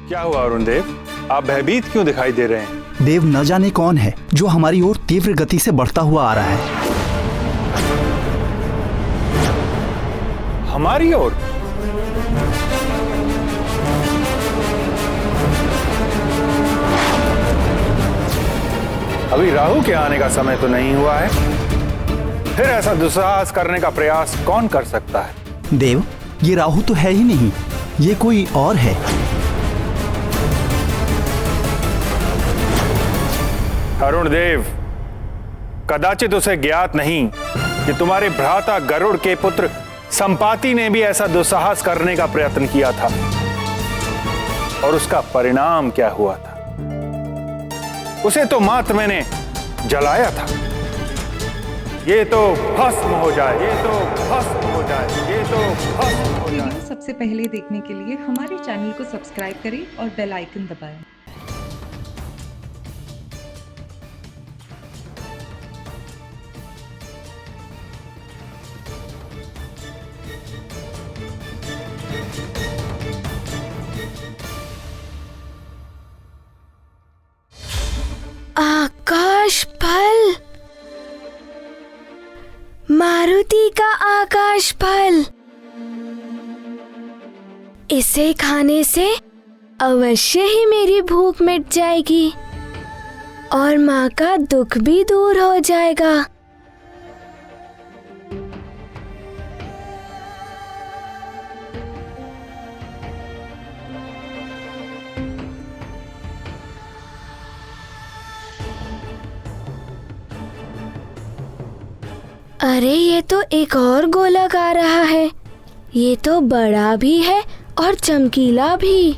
क्या हुआ अरुण देव, आप भयभीत क्यों दिखाई दे रहे हैं? देव, न जाने कौन है जो हमारी ओर तीव्र गति से बढ़ता हुआ आ रहा है। हमारी ओर? अभी राहु के आने का समय तो नहीं हुआ है, फिर ऐसा दुस्साहस करने का प्रयास कौन कर सकता है? देव, ये राहु तो है ही नहीं, ये कोई और है। अरुण देव, कदाचित उसे ज्ञात नहीं कि तुम्हारे भ्राता गरुड़ के पुत्र संपाति ने भी ऐसा दुस्साहस करने का प्रयत्न किया था, और उसका परिणाम क्या हुआ था? उसे तो मात्र मैंने जलाया था। ये तो भस्म हो जाए, ये तो भस्म हो जाए, ये तो भस्म हो जाए। वीडियो सबसे पहले देखने के लिए हमारे चैनल को सब्सक्राइब करें और बेल आइकन दबाएं। आकाश फल, मारुति का आकाश फल। इसे खाने से अवश्य ही मेरी भूख मिट जाएगी और माँ का दुख भी दूर हो जाएगा। अरे, ये तो एक और गोलक आ रहा है। ये तो बड़ा भी है और चमकीला भी।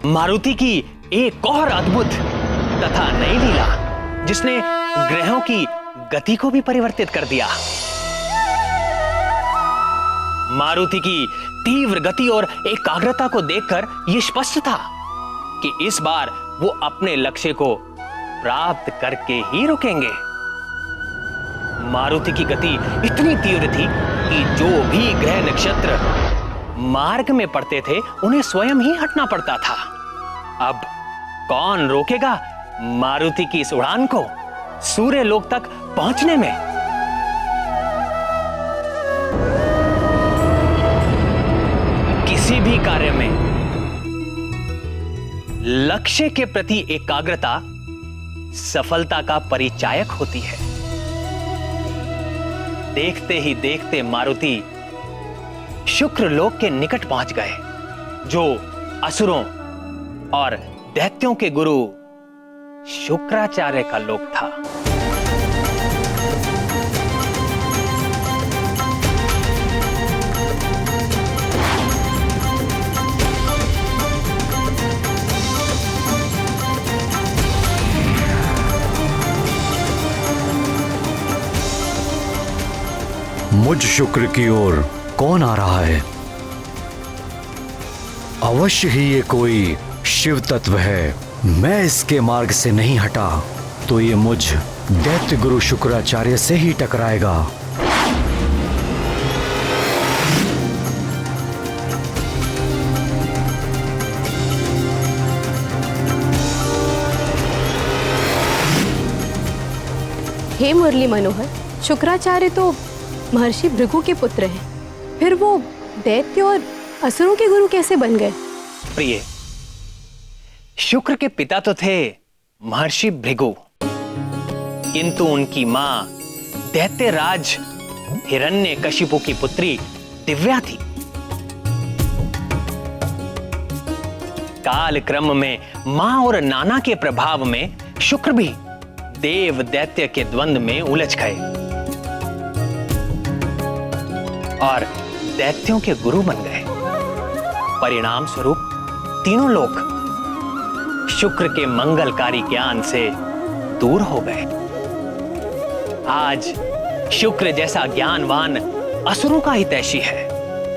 मारुति की एक और अद्भुत तथा नई लीला, जिसने ग्रहों की गति को भी परिवर्तित कर दिया। मारुति की तीव्र गति और एकाग्रता को देखकर यह स्पष्ट था कि इस बार वो अपने लक्ष्य को प्राप्त करके ही रुकेंगे। मारुति की गति इतनी तीव्र थी कि जो भी ग्रह नक्षत्र मार्ग में पड़ते थे उन्हें स्वयं ही हटना पड़ता था। अब कौन रोकेगा मारुति की इस उड़ान को सूर्य लोक तक पहुंचने में? किसी भी कार्य में लक्ष्य के प्रति एकाग्रता सफलता का परिचायक होती है। देखते ही देखते मारुति शुक्र लोक के निकट पहुंच गए, जो असुरों और दैत्यों के गुरु शुक्राचार्य का लोक था। मुझ शुक्र की ओर कौन आ रहा है? अवश्य ही ये कोई शिव तत्व है। मैं इसके मार्ग से नहीं हटा तो ये मुझ दैत्य गुरु शुक्राचार्य से ही टकराएगा। हे मुरली मनोहर, शुक्राचार्य तो महर्षि भृगु के पुत्र हैं, फिर वो दैत्य और असुरों के गुरु कैसे बन गए? प्रिय, शुक्र के पिता तो थे महर्षि भृगु, किंतु उनकी मां दैत्यराज हिरण्यकशिपु की पुत्री दिव्या थी। काल क्रम में मां और नाना के प्रभाव में शुक्र भी देव दैत्य के द्वंद्व में उलझ गए और दैत्यों के गुरु बन गए। परिणाम स्वरूप तीनों लोग शुक्र के मंगलकारी ज्ञान से दूर हो गए। आज शुक्र जैसा ज्ञानवान असुरों का हितैषी है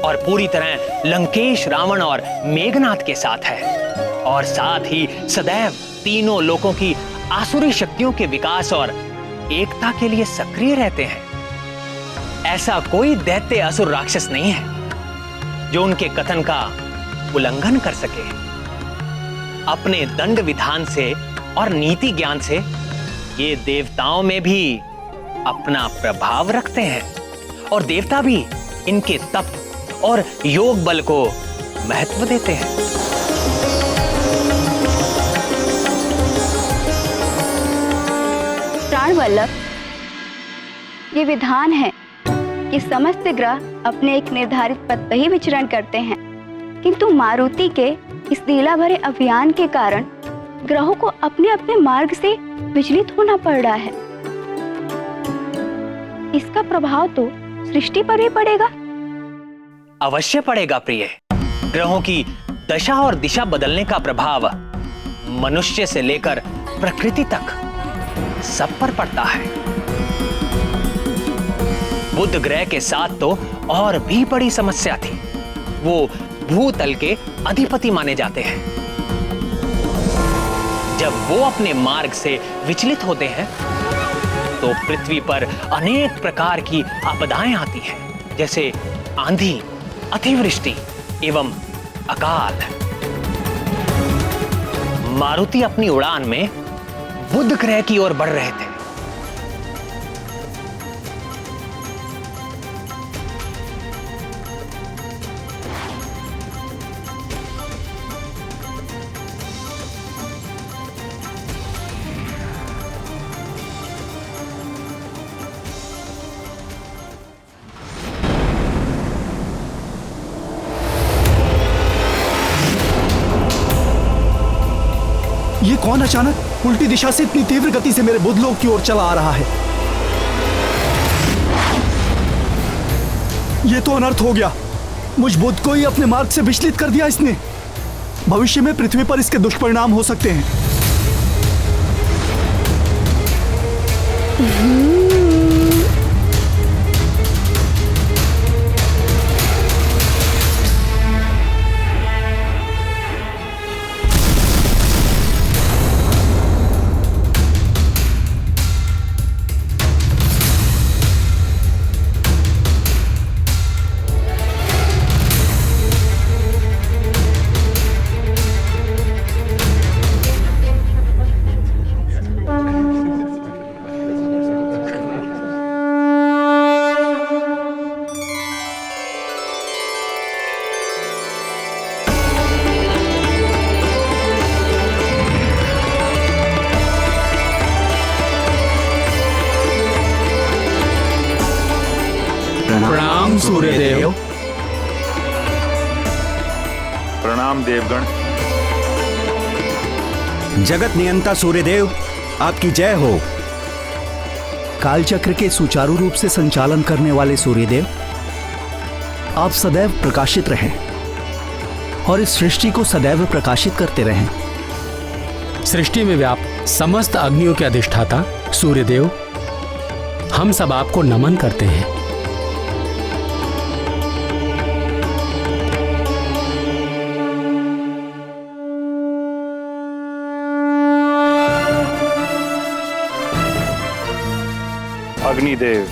और पूरी तरह लंकेश, रावण और मेघनाथ के साथ है, और साथ ही सदैव तीनों लोकों की आसुरी शक्तियों के विकास और एकता के लिए सक्रिय रहते हैं। ऐसा कोई दैत्य असुर राक्षस नहीं है जो उनके कथन का उल्लंघन कर सके। अपने दंड विधान से और नीति ज्ञान से ये देवताओं में भी अपना प्रभाव रखते हैं और देवता भी इनके तप और योग बल को महत्व देते हैं। प्राणवल्लभ, ये विधान है कि समस्त ग्रह अपने एक निर्धारित पथ पर ही विचरण करते हैं, किंतु मारुति के इस लीला भरे अभियान के कारण ग्रहों को अपने अपने मार्ग से विचलित होना पड़ रहा है। इसका प्रभाव तो सृष्टि पर भी पड़ेगा। अवश्य पड़ेगा प्रिय। ग्रहों की दशा और दिशा बदलने का प्रभाव मनुष्य से लेकर प्रकृति तक सब पर पड़ता है। बुध ग्रह के साथ तो और भी बड़ी समस्या थी। वो भूतल के अधिपति माने जाते हैं। जब वो अपने मार्ग से विचलित होते हैं तो पृथ्वी पर अनेक प्रकार की आपदाएं आती हैं, जैसे आंधी, अतिवृष्टि एवं अकाल। मारुति अपनी उड़ान में बुध ग्रह की ओर बढ़ रहे थे। ये कौन अचानक उल्टी दिशा से इतनी तीव्र गति से मेरे बुध लोक की ओर चला आ रहा है? ये तो अनर्थ हो गया। मुझ बुध को ही अपने मार्ग से विचलित कर दिया इसने। भविष्य में पृथ्वी पर इसके दुष्परिणाम हो सकते हैं। प्रणाम सूर्यदेव। प्रणाम देवगण। जगत नियंता सूर्यदेव, आपकी जय हो। कालचक्र के सुचारू रूप से संचालन करने वाले सूर्यदेव, आप सदैव प्रकाशित रहें और इस सृष्टि को सदैव प्रकाशित करते रहें। सृष्टि में व्याप्त समस्त अग्नियों के अधिष्ठाता सूर्यदेव, हम सब आपको नमन करते हैं। अग्निदेव,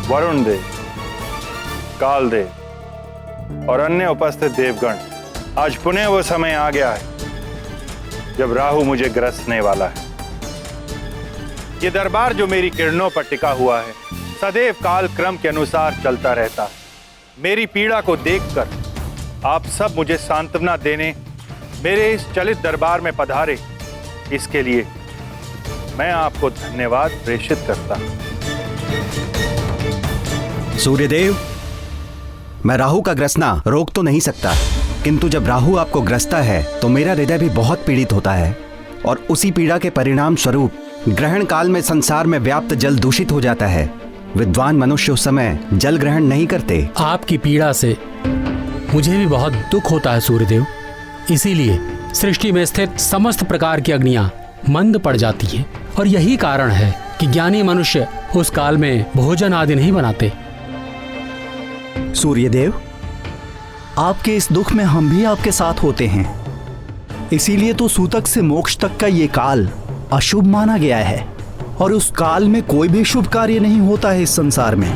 वरुण देव, कालदेव और अन्य उपस्थित देवगण, आज पुनः वो समय आ गया है जब राहु मुझे ग्रसने वाला है। ये दरबार जो मेरी किरणों पर टिका हुआ है, सदैव काल क्रम के अनुसार चलता रहता है। मेरी पीड़ा को देखकर आप सब मुझे सांत्वना देने मेरे इस चलित दरबार में पधारे, इसके लिए मैं आपको धन्यवाद प्रेषित करता हूं। सूर्यदेव, मैं राहु का ग्रसना रोक तो नहीं सकता, किंतु जब राहु आपको ग्रसता है तो मेरा हृदय भी बहुत पीड़ित होता है और उसी पीड़ा के परिणाम स्वरूप ग्रहण काल में संसार में व्याप्त जल दूषित हो जाता है। विद्वान मनुष्य उस समय जल ग्रहण नहीं करते। आपकी पीड़ा से मुझे भी बहुत दुख होता है सूर्यदेव। इसीलिए सृष्टि में स्थित समस्त प्रकार की अग्नियां मंद पड़ जाती हैं और यही कारण है कि ज्ञानी मनुष्य उस काल में भोजन आदि नहीं बनाते। सूर्यदेव, आपके इस दुख में हम भी आपके साथ होते हैं। इसीलिए तो सूतक से मोक्ष तक का ये काल अशुभ माना गया है और उस काल में कोई भी शुभ कार्य नहीं होता है इस संसार में।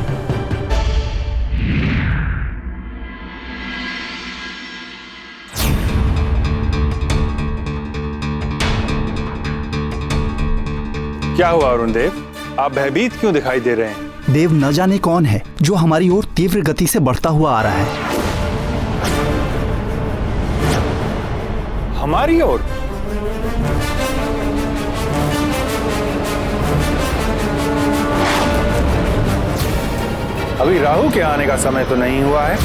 क्या हुआ अरुण देव, आप भयभीत क्यों दिखाई दे रहे हैं? देव, न जाने कौन है जो हमारी ओर तीव्र गति से बढ़ता हुआ आ रहा है। हमारी ओर? अभी राहु के आने का समय तो नहीं हुआ है,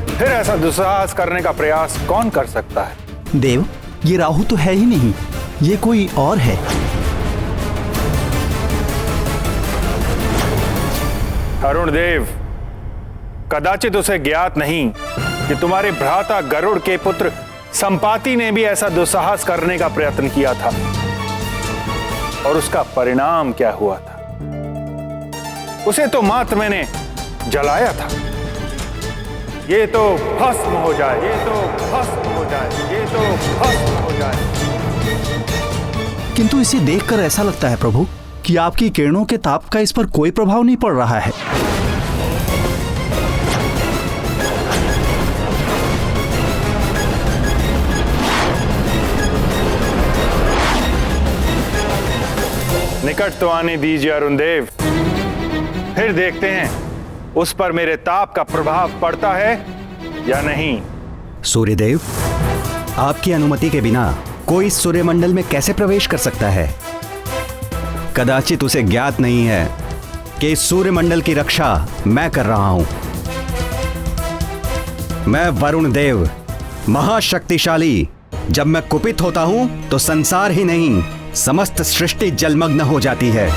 फिर ऐसा दुस्साहस करने का प्रयास कौन कर सकता है? देव, ये राहु तो है ही नहीं, ये कोई और है। अरुण देव, कदाचित उसे ज्ञात नहीं कि तुम्हारे भ्राता गरुड़ के पुत्र संपाति ने भी ऐसा दुस्साहस करने का प्रयत्न किया था, और उसका परिणाम क्या हुआ था? उसे तो मात्र मैंने जलाया था। ये तो भस्म हो जाए, ये तो भस्म हो जाए, ये तो भस्म हो जाए। किंतु इसे देखकर ऐसा लगता है प्रभु कि आपकी किरणों के ताप का इस पर कोई प्रभाव नहीं पड़ रहा है। निकट तो आने दीजिए अरुण देव, फिर देखते हैं उस पर मेरे ताप का प्रभाव पड़ता है या नहीं। सूर्यदेव, आपकी अनुमति के बिना कोई सूर्यमंडल में कैसे प्रवेश कर सकता है? कदाचित उसे ज्ञात नहीं है कि इस सूर्यमंडल की रक्षा मैं कर रहा हूं। मैं वरुण देव, महाशक्तिशाली। जब मैं कुपित होता हूं तो संसार ही नहीं, समस्त सृष्टि जलमग्न हो जाती है।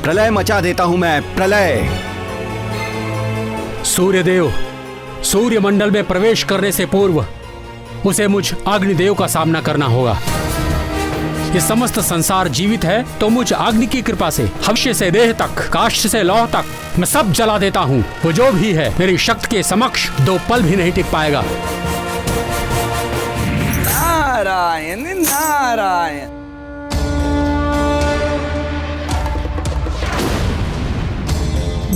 प्रलय मचा देता हूं मैं, प्रलय। सूर्यदेव, सूर्यमंडल में प्रवेश करने से पूर्व उसे मुझ अग्निदेव का सामना करना होगा। ये समस्त संसार जीवित है तो मुझ अग्नि की कृपा से हविष्य से देह तक, काष्ठ से लौह तक मैं सब जला देता हूँ। वो जो भी है मेरी शक्ति के समक्ष 2 पल भी नहीं टिक पाएगा। नारायण नारायण।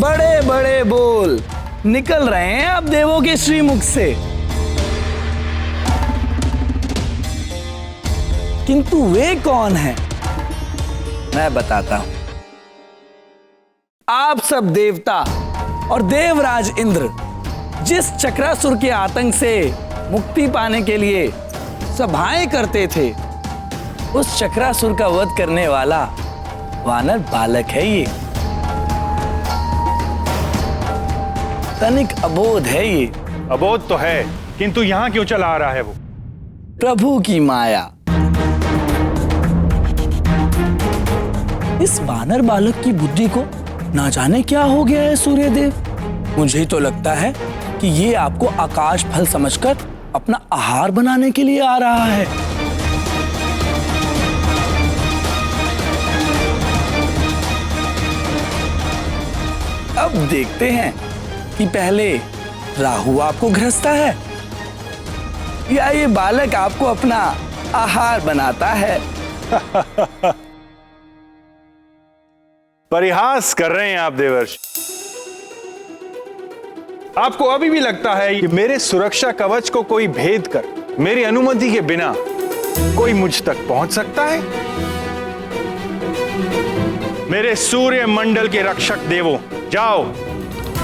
बड़े बड़े बोल निकल रहे हैं अब देवों के श्रीमुख से, किंतु वे कौन हैं? मैं बताता हूं। आप सब देवता और देवराज इंद्र जिस चक्रासुर के आतंक से मुक्ति पाने के लिए सभाएं करते थे, उस चक्रासुर का वध करने वाला वानर बालक है ये। तनिक अबोध है ये। अबोध तो है, किंतु यहां क्यों चला आ रहा है वो? प्रभु की माया। इस वानर बालक की बुद्धि को ना जाने क्या हो गया है सूर्यदेव। मुझे तो लगता है कि ये आपको आकाश फल समझकर अपना आहार बनाने के लिए आ रहा है। अब देखते हैं कि पहले राहु आपको ग्रसता है या ये बालक आपको अपना आहार बनाता है। परिहास कर रहे हैं आप देवर्षि। आपको अभी भी लगता है कि मेरे सुरक्षा कवच को कोई भेद कर मेरी अनुमति के बिना कोई मुझ तक पहुंच सकता है? मेरे सूर्य मंडल के रक्षक देवों, जाओ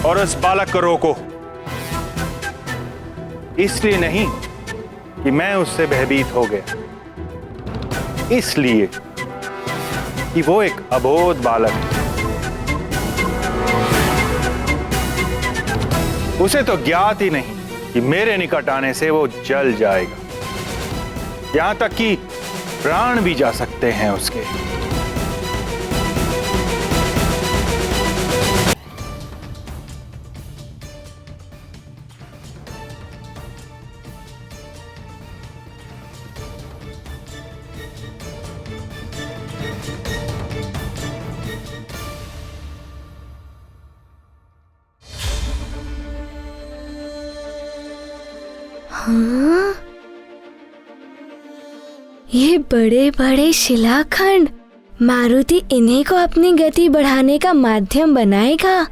और उस बालक को रोको। इसलिए नहीं कि मैं उससे भयभीत हो गया, इसलिए कि वो एक अबोध बालक है। उसे तो ज्ञात ही नहीं कि मेरे निकट आने से वो जल जाएगा, यहां तक कि प्राण भी जा सकते हैं उसके। हाँ? ये बड़े बड़े शिलाखंड मारुति इन्हीं को अपनी गति बढ़ाने का माध्यम बनाएगा।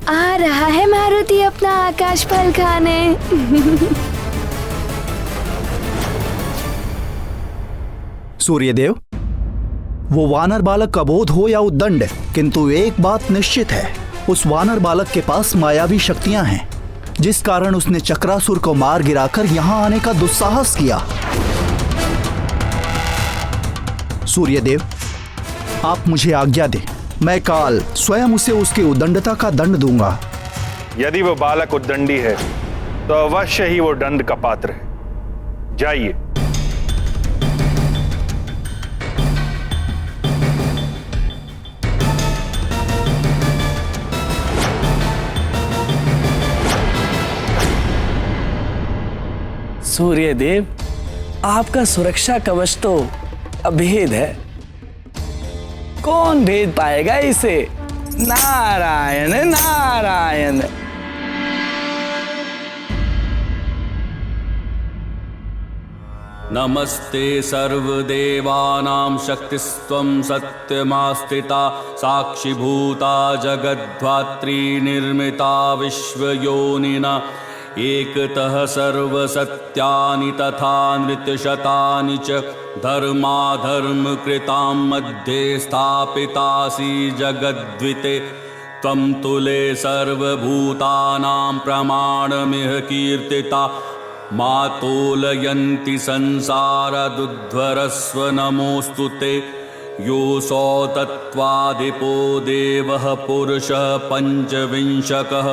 आ रहा है मारुति अपना आकाश फल खाने। सूर्यदेव, वो वानर बालक अबोध हो या उद्दंड, किंतु एक बात निश्चित है, उस वानर बालक के पास मायावी शक्तियां हैं, जिस कारण उसने चक्रासुर को मार गिराकर यहां आने का दुस्साहस किया। सूर्यदेव, आप मुझे आज्ञा दें, मैं काल स्वयं उसे उसकी उद्दंडता का दंड दूंगा। यदि वो बालक उद्दंडी है तो अवश्य ही वो दंड का पात्र है। जाइए। सूर्यदेव, आपका सुरक्षा कवच तो अभेद है, कौन भेद पाएगा इसे? नारायण नारायण। नमस्ते सर्वदेवानां शक्तिस्त्वं सत्यमास्थिता साक्षिभूता जगद्धात्री निर्मिता विश्वयोनिना एकतः सर्वसत्यानि तथा नृत्यशतानि च धर्माधर्मकृतां मध्ये स्थापितासि जगद्विते त्वं तुले सर्वभूतानां प्रमाणमिह कीर्तिता मातोलयन्ति संसारदुद्ध्वरस्व नमोऽस्तु ते योऽसौ तत्त्वादिपो देवः पुरुषः पञ्चविंशकः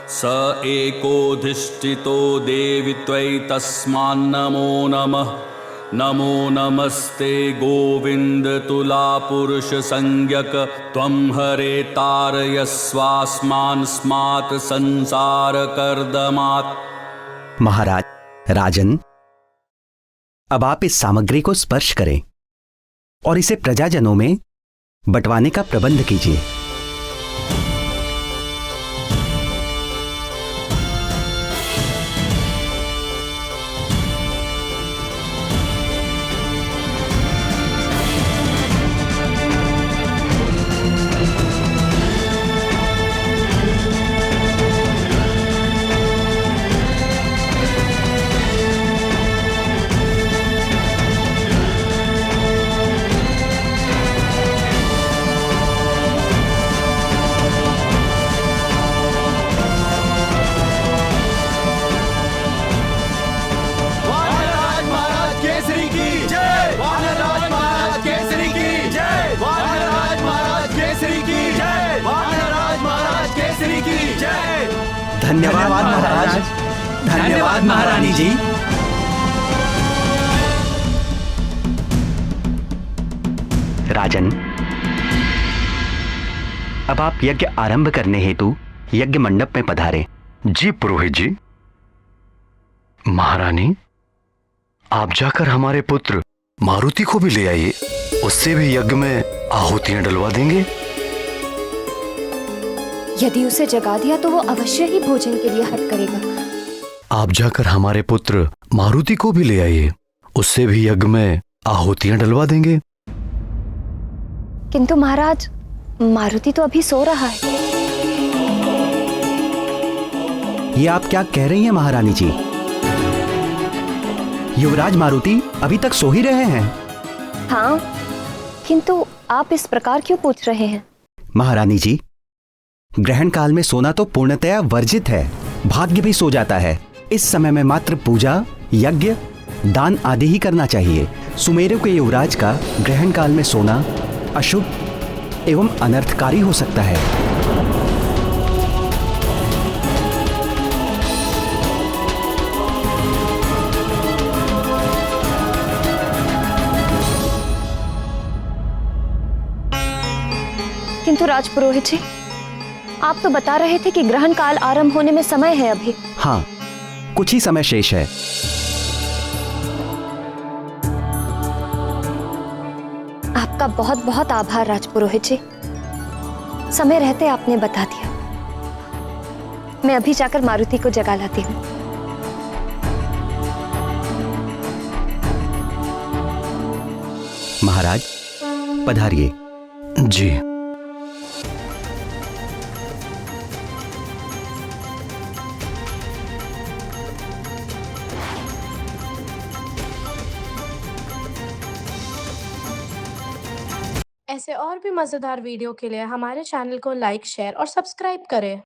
स एकोधिष्ठितो देवि त्वयि तस्मान्नमो नमः। नमो नमस्ते गोविंद तुला पुरुष संज्ञक त्वं हरे तारयस्वास्मान् स्मात् संसार कर्दमात्। महाराज, राजन, अब आप इस सामग्री को स्पर्श करें और इसे प्रजाजनों में बंटवाने का प्रबंध कीजिए। धन्यवाद महाराज। धन्यवाद महारानी जी। राजन, अब आप यज्ञ आरंभ करने हेतु यज्ञ मंडप में पधारे। जी पुरोहित जी। महारानी, आप जाकर हमारे पुत्र मारुति को भी ले आइए, उससे भी यज्ञ में आहुतियां डलवा देंगे। यदि उसे जगा दिया तो वो अवश्य ही भोजन के लिए हट करेगा। आप जाकर हमारे पुत्र मारुति को भी ले आइए, उससे भी यज्ञ में आहुतियां डलवा देंगे। किंतु महाराज, मारुति तो अभी सो रहा है। ये आप क्या कह रही हैं महारानी जी? युवराज मारुति अभी तक सो ही रहे हैं। हाँ, किंतु आप इस प्रकार क्यों पूछ रहे हैं? महारानी जी, ग्रहण काल में सोना तो पूर्णतया वर्जित है। भाग्य भी सो जाता है। इस समय में मात्र पूजा, यज्ञ, दान आदि ही करना चाहिए। सुमेरु के युवराज का ग्रहण काल में सोना अशुभ एवं अनर्थकारी हो सकता है। किंतु राजपुरोहित जी, आप तो बता रहे थे कि ग्रहण काल आरंभ होने में समय है अभी। हाँ, कुछ ही समय शेष है। आपका बहुत बहुत आभार राजपुरोहित जी, समय रहते आपने बता दिया। मैं अभी जाकर मारुति को जगा लाती हूँ। महाराज पधारिए। जी। ऐसे और भी मज़ेदार वीडियो के लिए हमारे चैनल को लाइक, शेयर और सब्सक्राइब करें।